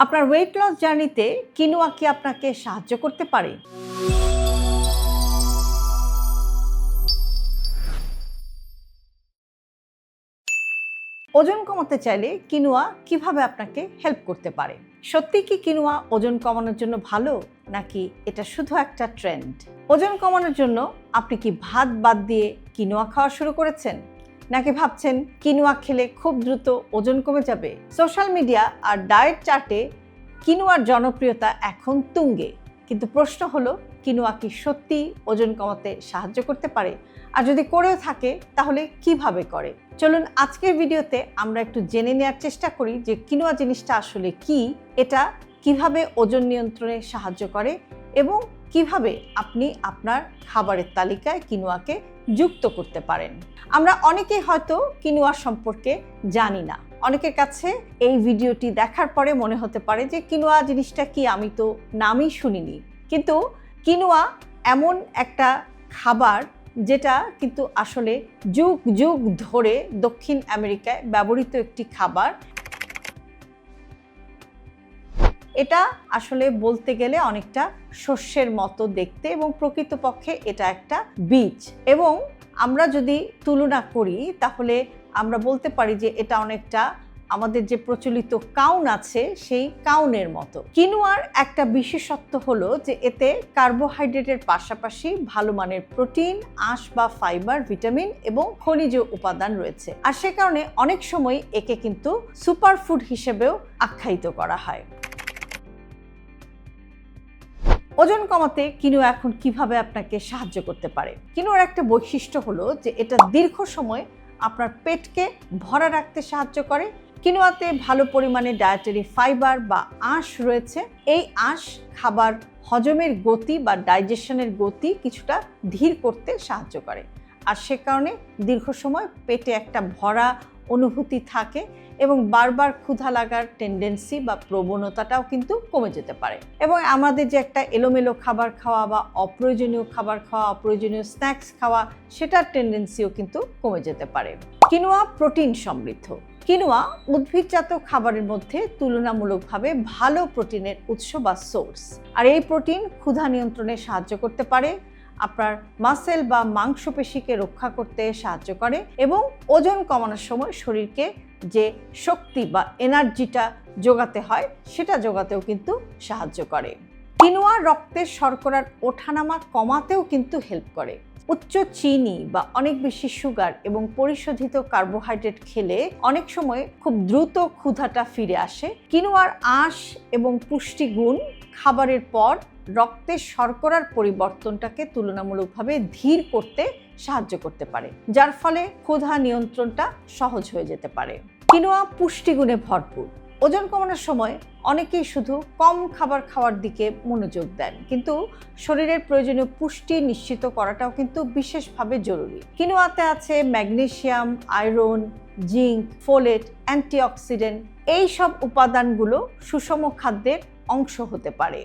আপনার weight loss জার্নিতে quinoa কি আপনাকে সাহায্য করতে পারে? ওজন কমাতে চাইলে কিনোয়া কিভাবে আপনাকে হেল্প করতে পারে? সত্যি কি কিনোয়া ওজন কমানোর জন্য ভালো, নাকি এটা শুধু একটা ট্রেন্ড? ওজন কমানোর জন্য আপনি কি ভাত বাদ দিয়ে কিনোয়া খাওয়া শুরু করেছেন, নাকি ভাবছেন কিনোয়া খেলে খুব দ্রুত ওজন কমে যাবে? সোশ্যাল মিডিয়া আর ডায়েট চার্টে কিনোয়ার জনপ্রিয়তা এখন তুঙ্গে, কিন্তু প্রশ্ন হলো কিনোয়া কি সত্যি ওজন কমাতে সাহায্য করতে পারে? আর যদি করেও থাকে তাহলে কিভাবে করে? চলুন আজকের ভিডিওতে আমরা একটু জেনে নেওয়ার চেষ্টা করি যে কিনোয়া জিনিসটা আসলে কি, এটা কিভাবে ওজন নিয়ন্ত্রণে সাহায্য করে এবং কিভাবে আপনি আপনার খাবারের তালিকায় কিনোয়াকে যুক্ত করতে পারেন। আমরা অনেকেই হয়তো কিনোয়া সম্পর্কে জানি না। অনেকের কাছে এই ভিডিওটি দেখার পরে মনে হতে পারে যে কিনোয়া জিনিসটা কি, আমি তো নামই শুনিনি। কিন্তু কিনোয়া এমন একটা খাবার যেটা কিন্তু আসলে যুগ যুগ ধরে দক্ষিণ আমেরিকায় ব্যবহৃত একটি খাবার। এটা আসলে বলতে গেলে অনেকটা শস্যের মতো দেখতে এবং প্রকৃতপক্ষে এটা একটা বীজ। এবং আমরা যদি তুলনা করি তাহলে আমরা বলতে পারি যে এটা অনেকটা আমাদের যে প্রচলিত কাউন আছে সেই কাউনের মতো। কিনোয়ার একটা বিশেষত্ব হলো যে এতে কার্বোহাইড্রেটের পাশাপাশি ভালো মানের প্রোটিন, আঁশ বা ফাইবার, ভিটামিন এবং খনিজ উপাদান রয়েছে। আর সে কারণে অনেক সময় একে কিন্তু সুপারফুড হিসেবেও আখ্যায়িত করা হয়। ওজন কমাতে কিনোয়া এখন কিভাবে আপনাকে সাহায্য করতে পারে? কিনোয়ার একটা বৈশিষ্ট্য হলো যে এটা দীর্ঘ সময় আপনার পেটকে ভরা রাখতে সাহায্য করে। কিনোয়াতে ভালো পরিমাণে ডায়েটারি ফাইবার বা আঁশ রয়েছে। এই আঁশ খাবার হজমের গতি বা ডাইজেশনের গতি কিছুটা ধীর করতে সাহায্য করে। আর সে কারণে দীর্ঘ সময় পেটে একটা ভরা অনুভূতি থাকে এবং বারবার ক্ষুধা লাগার টেন্ডেন্সি বা প্রবণতাটাও কিন্তু কমে যেতে পারে। এবং আমাদের যে একটা এলোমেলো খাবার খাওয়া বা অপ্রয়োজনীয় খাবার খাওয়া, অপ্রয়োজনীয় স্ন্যাক্স খাওয়া, সেটার টেন্ডেন্সিও কিন্তু কমে যেতে পারে। কিনোয়া প্রোটিন সমৃদ্ধ। কিনোয়া উদ্ভিদজাত খাবারের মধ্যে তুলনামূলকভাবে ভালো প্রোটিনের উৎস বা সোর্স। আর এই প্রোটিন ক্ষুধা নিয়ন্ত্রণে সাহায্য করতে পারে, আপনার মাসেল বা মাংসপেশিকে রক্ষা করতে সাহায্য করে এবং ওজন কমানোর সময় শরীরকে যে শক্তি বা এনার্জিটা যোগাতে হয় সেটা যোগাতেও কিন্তু সাহায্য করে। কিনোয়া রক্তের শর্করার ওঠানামা কমাতেও কিন্তু হেল্প করে। উচ্চ চিনি বা অনেক বেশি সুগার এবং পরিশোধিত কার্বোহাইড্রেট খেলে অনেক সময় খুব দ্রুত ক্ষুধাটা ফিরে আসে। কিনোয়ার আঁশ এবং পুষ্টিগুণ খাবারের পর রক্তের শর্করার পরিবর্তনটাকে তুলনামূলকভাবে ধীর করতে সাহায্য করতে পারে, যার ফলে ক্ষুধা নিয়ন্ত্রণটা সহজ হয়ে যেতে পারে। কিনোয়া পুষ্টিগুণে ভরপুর। ওজন কমানোর সময় অনেকেই শুধু কম খাবার খাওয়ার দিকে মনোযোগ দেন, কিন্তু শরীরের প্রয়োজনীয় পুষ্টি নিশ্চিত করাটাও কিন্তু বিশেষভাবে জরুরি। কিনোয়াতে আছে magnesium, iron, zinc, folate, antioxidant. এই সব উপাদানগুলো সুষম খাদ্যের অংশ হতে পারে।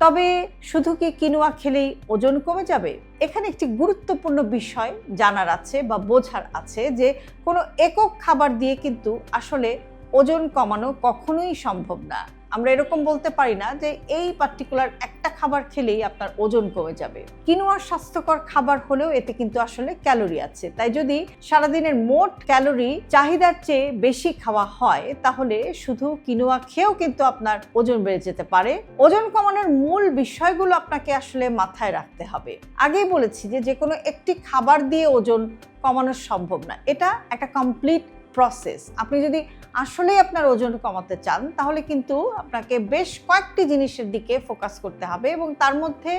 তবে শুধু কি কিনোয়া খেলেই ওজন কমে যাবে? এখানে একটি গুরুত্বপূর্ণ বিষয় জানার আছে বা বোঝার আছে যে কোনো একক খাবার দিয়ে কিন্তু আসলে ওজন কমানো কখনোই সম্ভব না। আমরা এরকম বলতে পারি না যে এই পার্টিকুলার একটা খাবার খেলেই আপনার ওজন কমে যাবে। কিনোয়া স্বাস্থ্যকর খাবার হলেও এতে কিন্তু আসলে ক্যালোরি আছে, তাই যদি সারাদিনের মোট ক্যালোরি চাহিদার চেয়ে বেশি খাওয়া হয় তাহলে শুধু কিনোয়া খেয়েও কিন্তু আপনার ওজন বেড়ে যেতে পারে। ওজন কমানোর মূল বিষয়গুলো আপনাকে আসলে মাথায় রাখতে হবে। আগেই বলেছি যে কোনো একটি খাবার দিয়ে ওজন কমানো সম্ভব না, এটা একটা কমপ্লিট প্রসেস। আপনি যদি আসলে আপনার ওজন কমাতে চান তাহলে কিন্তু আপনাকে বেশ কয়েকটি জিনিসের দিকে ফোকাস করতে হবে এবং তার মধ্যে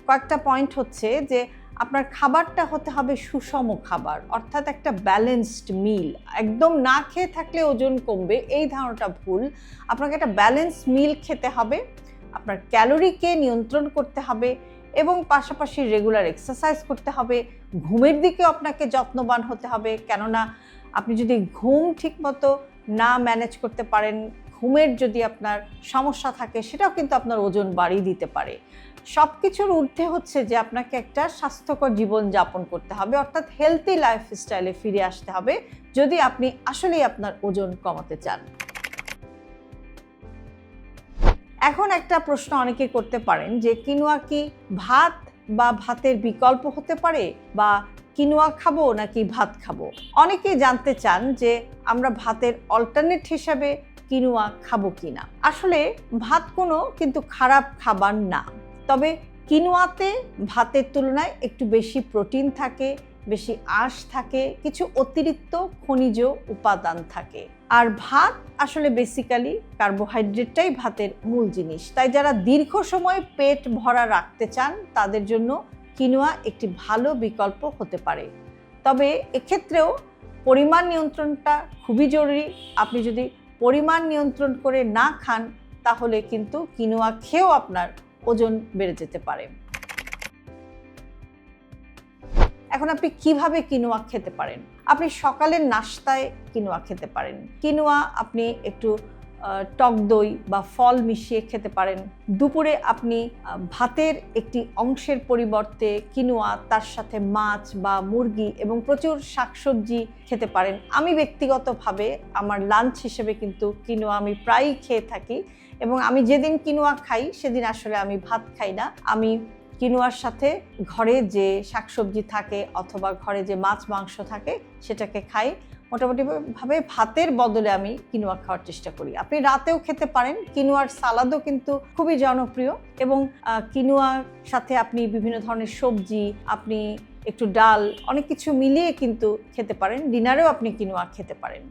কয়েকটা পয়েন্ট হচ্ছে যে আপনার খাবারটা হতে হবে সুষম খাবার, অর্থাৎ একটা ব্যালেন্সড মিল। একদম না খেয়ে থাকলে ওজন কমবে এই ধারণাটা ভুল। আপনাকে একটা ব্যালেন্সড মিল খেতে হবে, আপনার ক্যালোরিকে নিয়ন্ত্রণ করতে হবে এবং পাশাপাশি রেগুলার এক্সারসাইজ করতে হবে। ঘুমের দিকেও আপনাকে যত্নবান হতে হবে, কেননা আপনি যদি ঘুম ঠিকমতো না ম্যানেজ করতে পারেন, ঘুমের যদি আপনার সমস্যা থাকে, সেটাও কিন্তু আপনার ওজন বাড়িয়ে দিতে পারে। সব কিছুর ঊর্ধ্বে হচ্ছে যে আপনাকে একটা স্বাস্থ্যকর জীবন যাপন করতে হবে, অর্থাৎ হেলথি লাইফস্টাইলে ফিরে আসতে হবে, যদি আপনি আসলেই আপনার ওজন কমাতে চান। এখন একটা প্রশ্ন অনেকে করতে পারেন যে কিনোয়া কি ভাত বা ভাতের বিকল্প হতে পারে, বা কিনোয়া খাবো নাকি ভাত খাবো? অনেকেই জানতে চান যে আমরা ভাতের অল্টারনেট হিসাবে কিনোয়া খাবো কিনা। আসলে ভাত কোনো কিন্তু খারাপ খাবার না, তবে কিনোয়াতে ভাতের তুলনায় একটু বেশি প্রোটিন থাকে, বেশি আঁশ থাকে, কিছু অতিরিক্ত খনিজ উপাদান থাকে। আর ভাত আসলে বেসিক্যালি কার্বোহাইড্রেটটাই ভাতের মূল জিনিস, তাই যারা দীর্ঘ সময় পেট ভরা রাখতে চান তাদের জন্য কিনোয়া একটি ভালো বিকল্প হতে পারে। তবে এক্ষেত্রেও পরিমাণ নিয়ন্ত্রণটা খুবই জরুরি। আপনি যদি পরিমাণ নিয়ন্ত্রণ করে না খান তাহলে কিন্তু কিনোয়া খেয়েও আপনার ওজন বেড়ে যেতে পারে। এখন আপনি কিভাবে কিনোয়া খেতে পারেন? আপনি সকালের নাস্তায় কিনোয়া খেতে পারেন। কিনোয়া আপনি একটু টক দই বা ফল মিশিয়ে খেতে পারেন। দুপুরে আপনি ভাতের একটি অংশের পরিবর্তে কিনোয়া, তার সাথে মাছ বা মুরগি এবং প্রচুর শাকসবজি খেতে পারেন। আমি ব্যক্তিগতভাবে আমার লাঞ্চ হিসেবে কিন্তু কিনোয়া আমি প্রায়ই খেয়ে থাকি, এবং আমি যেদিন কিনোয়া খাই সেদিন আসলে আমি ভাত খাই না। আমি কিনোয়ার সাথে ঘরে যে শাকসবজি থাকে অথবা ঘরে যে মাছ মাংস থাকে সেটাকে খাই। মোটামুটিভাবে ভাতের বদলে আমি কিনোয়া খাওয়ার চেষ্টা করি। আপনি রাতেও খেতে পারেন। কিনোয়ার সালাদও কিন্তু খুবই জনপ্রিয়, এবং কিনোয়ার সাথে আপনি বিভিন্ন ধরনের সবজি, আপনি একটু ডাল, অনেক কিছু মিলিয়ে কিন্তু খেতে পারেন। ডিনারেও আপনি কিনোয়া খেতে পারেন।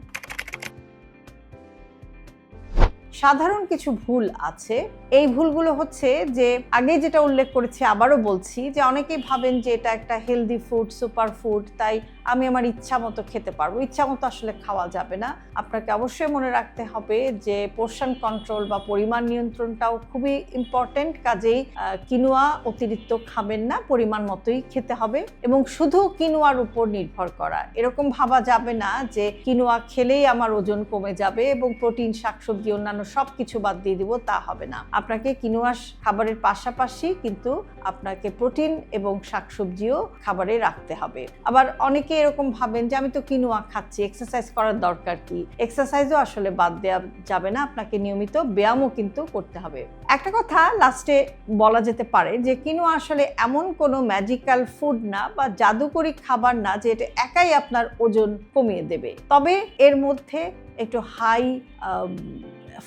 সাধারণ কিছু ভুল আছে। এই ভুলগুলো হচ্ছে যে, আগে যেটা উল্লেখ করেছি আবারও বলছি, যে অনেকেই ভাবেন যে এটা একটা হেলদি ফুড, সুপার ফুড, তাই আমি আমার ইচ্ছা মতো খেতে পারবো। ইচ্ছা মতো আসলে খাওয়া যাবে না। আপনাকে অবশ্যই মনে রাখতে হবে যে পোর্শন কন্ট্রোল বা পরিমাণ নিয়ন্ত্রণটাও খুবই ইম্পর্টেন্ট। কাজেই কিনোয়া অতিরিক্ত খাবেন না, পরিমাণ মতোই খেতে হবে, এবং শুধু কিনোয়ার উপর নির্ভর করা। এরকম ভাবা যাবে না যে কিনোয়া খেলেই আমার ওজন কমে যাবে এবং প্রোটিন, শাকসবজি, অন্যান্য সবকিছু বাদ দিয়ে দিব, তা হবে না। আপনাকে কিনোয়া খাবারের পাশাপাশি কিন্তু আপনাকে প্রোটিন এবং শাকসবজিও খাবারে রাখতে হবে। আবার অনেকে এরকম ভাবেন যে আমি তো কিনোয়া খাচ্ছি, এক্সারসাইজ করার দরকার কি? এক্সারসাইজও আসলে বাদ দেওয়া যাবে না, আপনাকে নিয়মিত ব্যায়ামও কিন্তু করতে হবে। একটা কথা লাস্টে বলা যেতে পারে যে কিনোয়া আসলে এমন কোনো ম্যাজিক্যাল ফুড না বা জাদুকরি খাবার না যে এটা একাই আপনার ওজন কমিয়ে দেবে। তবে এর মধ্যে একটু হাই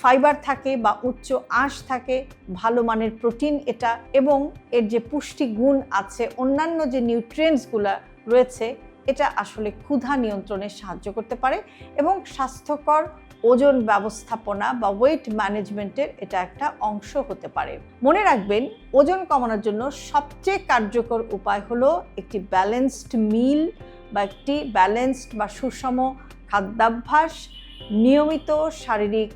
ফাইবার থাকে বা উচ্চ আঁশ থাকে, ভালো মানের প্রোটিন এটা, এবং এর যে পুষ্টি গুণ আছে, অন্যান্য যে নিউট্রিয়েন্টসগুলো রয়েছে, এটা আসলে ক্ষুধা নিয়ন্ত্রণে সাহায্য করতে পারে এবং স্বাস্থ্যকর ওজন ব্যবস্থাপনা বা ওয়েট ম্যানেজমেন্টের এটা একটা অংশ হতে পারে। মনে রাখবেন, ওজন কমানোর জন্য সবচেয়ে কার্যকর উপায় হলো একটি ব্যালেন্সড মিল বা একটি ব্যালেন্সড বা সুষম খাদ্যাভ্যাস, নিয়মিত শারীরিক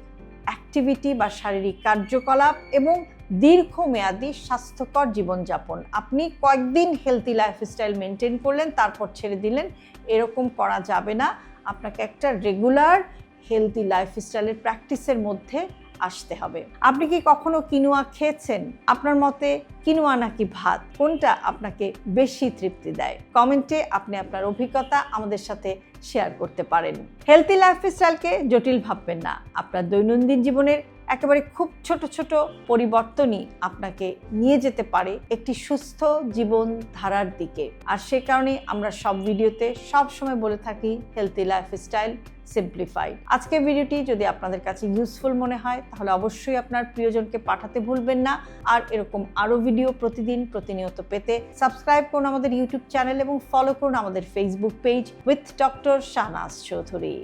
অ্যাক্টিভিটি বা শারীরিক কার্যকলাপ এবং দীর্ঘমেয়াদী স্বাস্থ্যকর জীবনযাপন। আপনি কয়েকদিন হেলদি লাইফস্টাইল মেনটেন করলেন, তারপর ছেড়ে দিলেন, এরকম করা যাবে না। আপনাকে একটা রেগুলার হেলদি লাইফস্টাইলের প্র্যাকটিসের মধ্যে আসতে হবে। আপনি কি কখনো কিনোয়া খেয়েছেন? আপনার মতে কিনোয়া নাকি ভাত, কোনটা আপনাকে বেশি তৃপ্তি দেয়? কমেন্টে আপনি আপনার অভিজ্ঞতা আমাদের সাথে শেয়ার করতে পারেন। হেলদি লাইফস্টাইলকে জটিল ভাববেন না। আপনার দৈনন্দিন জীবনের একেবারে খুব ছোট ছোট পরিবর্তনই আপনাকে নিয়ে যেতে পারে একটি সুস্থ জীবন ধারার দিকে। আর সে কারণে আমরা সব ভিডিওতে সব সময় বলে থাকি হেলদি লাইফস্টাইল সিম্পলিফাইড। আজকের ভিডিওটি যদি আপনাদের কাছে ইউজফুল মনে হয় তাহলে অবশ্যই আপনার প্রিয়জনকে পাঠাতে ভুলবেন না। আর এরকম আরও ভিডিও প্রতিনিয়ত পেতে সাবস্ক্রাইব করুন আমাদের ইউটিউব চ্যানেল এবং ফলো করুন আমাদের Facebook page with doctor Shahnaz Chowdhury.